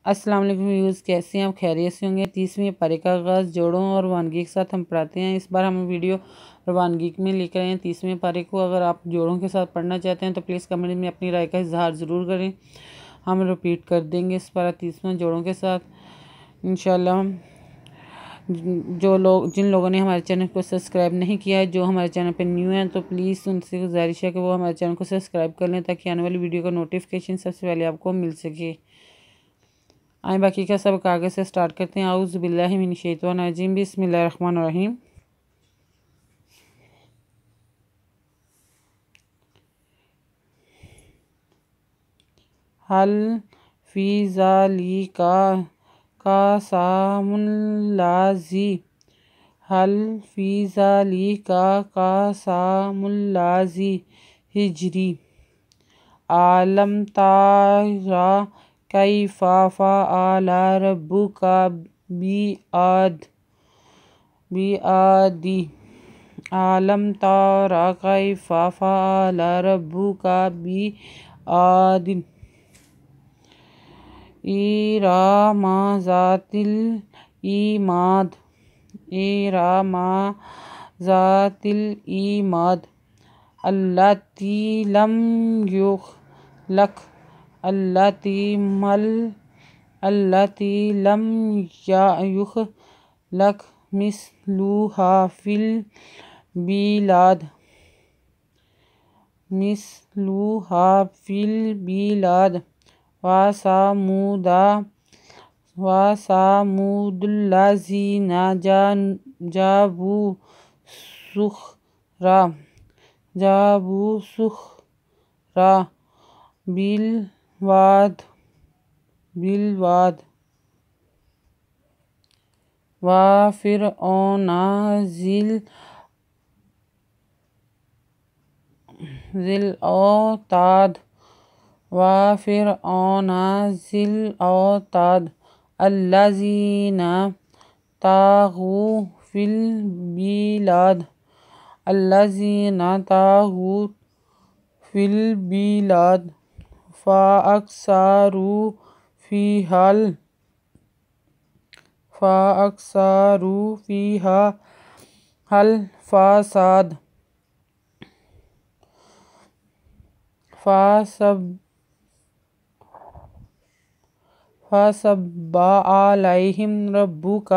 السلام علیکم ویوز، کیسے ہیں آپ؟ خیریت سے ہوں گے۔ 30ویں پارے کا آغاز جوڑوں اور روانگی کے ساتھ ہم پڑھاتے ہیں۔ اس بار ہم ویڈیو روانگی میں لے کر آئے ہیں 30ویں پارے کو۔ اگر آپ جوڑوں کے ساتھ پڑھنا چاہتے ہیں تو پلیز کمنٹ میں اپنی رائے کا اظہار ضرور کریں۔ ہم رپیٹ کر دیں گے اس پارہ 30واں جوڑوں کے ساتھ انشاءاللہ۔ جن لوگوں نے ہمارے چینل کو سبسکرائب نہیں کیا ہے، جو ہمارے چینل پہ نیو ہیں، تو پلیز ان سے گزارش ہے کہ وہ ہمارے چینل کو سبسکرائب کر لیں تاکہ آنے والی ویڈیو کا نوٹیفیکیشن سب سے پہلے آپ کو مل سکے۔ آئیں باقی کا سبق آگے سے سٹارٹ کرتے ہیں۔ اعوذ باللہ من الشیطان الرجیم، بسم اللہ الرحمن الرحیم۔ حل فی ذالک قسم الذی حل فی ذالک قسم الذی ہجری علم ترى کیف فعل ربک بعاد علم ترى کیف فعل ربک بعاد ارم ذات العماد ارم ذات العماد التي لم يخلق مثلها في البلاد وثمود الذين جابوا الصخر بالواد وفرعون ذي الأوتاد الذين طغوا في البلاد فأكثروا فيها الفساد فصب عليهم ربك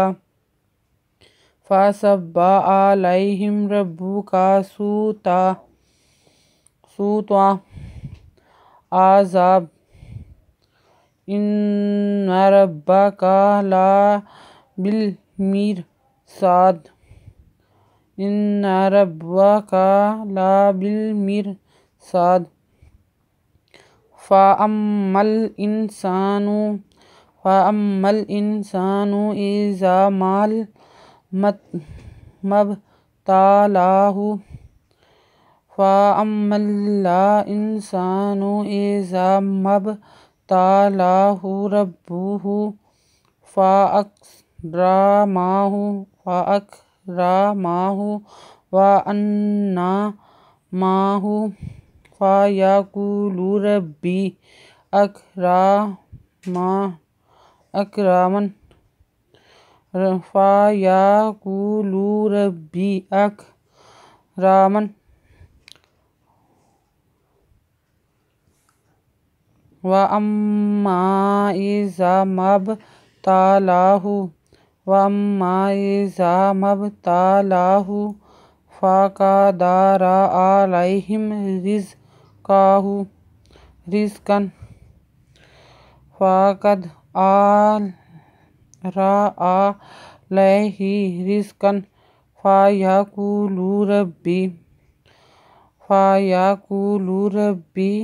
سوط عذاب إن ربك لبالمرصاد فأما الإنسان إذا ما ابتلاه ربه فأكرمه وأنعمه فيقول ربي أكرمن وأما إذا ما ابتلاه فقدر عليهم رزقا فيقول ربي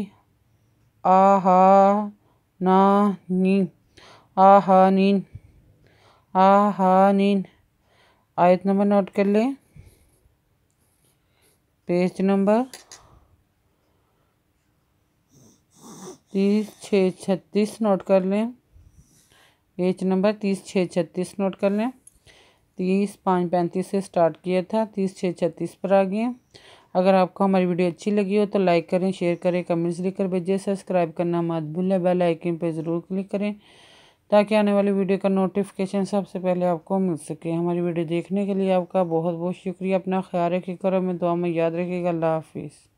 أهانين۔ آیت نمبر نوٹ کر لیں، پیج نمبر 30-6-36 نوٹ کر لیں، پیج نمبر 30-6-36 نوٹ کر لیں۔ 30-5-35 سے سٹارٹ کیا تھا، 30-6-36 پر آ گئے۔ اگر آپ کو ہماری ویڈیو اچھی لگی ہو تو لائک کریں، شیئر کریں، کمنٹس لکھ کر بھیجیں، سبسکرائب کرنا مت بھولیں، بیل آئیکن پہ ضرور کلک کریں تاکہ آنے والی ویڈیو کا نوٹیفیکیشن سب سے پہلے آپ کو مل سکے۔ ہماری ویڈیو دیکھنے کے لیے آپ کا بہت بہت شکریہ۔ اپنا خیال رکھیے گا اور ہمیں دعا میں یاد رکھیے گا۔ اللہ حافظ۔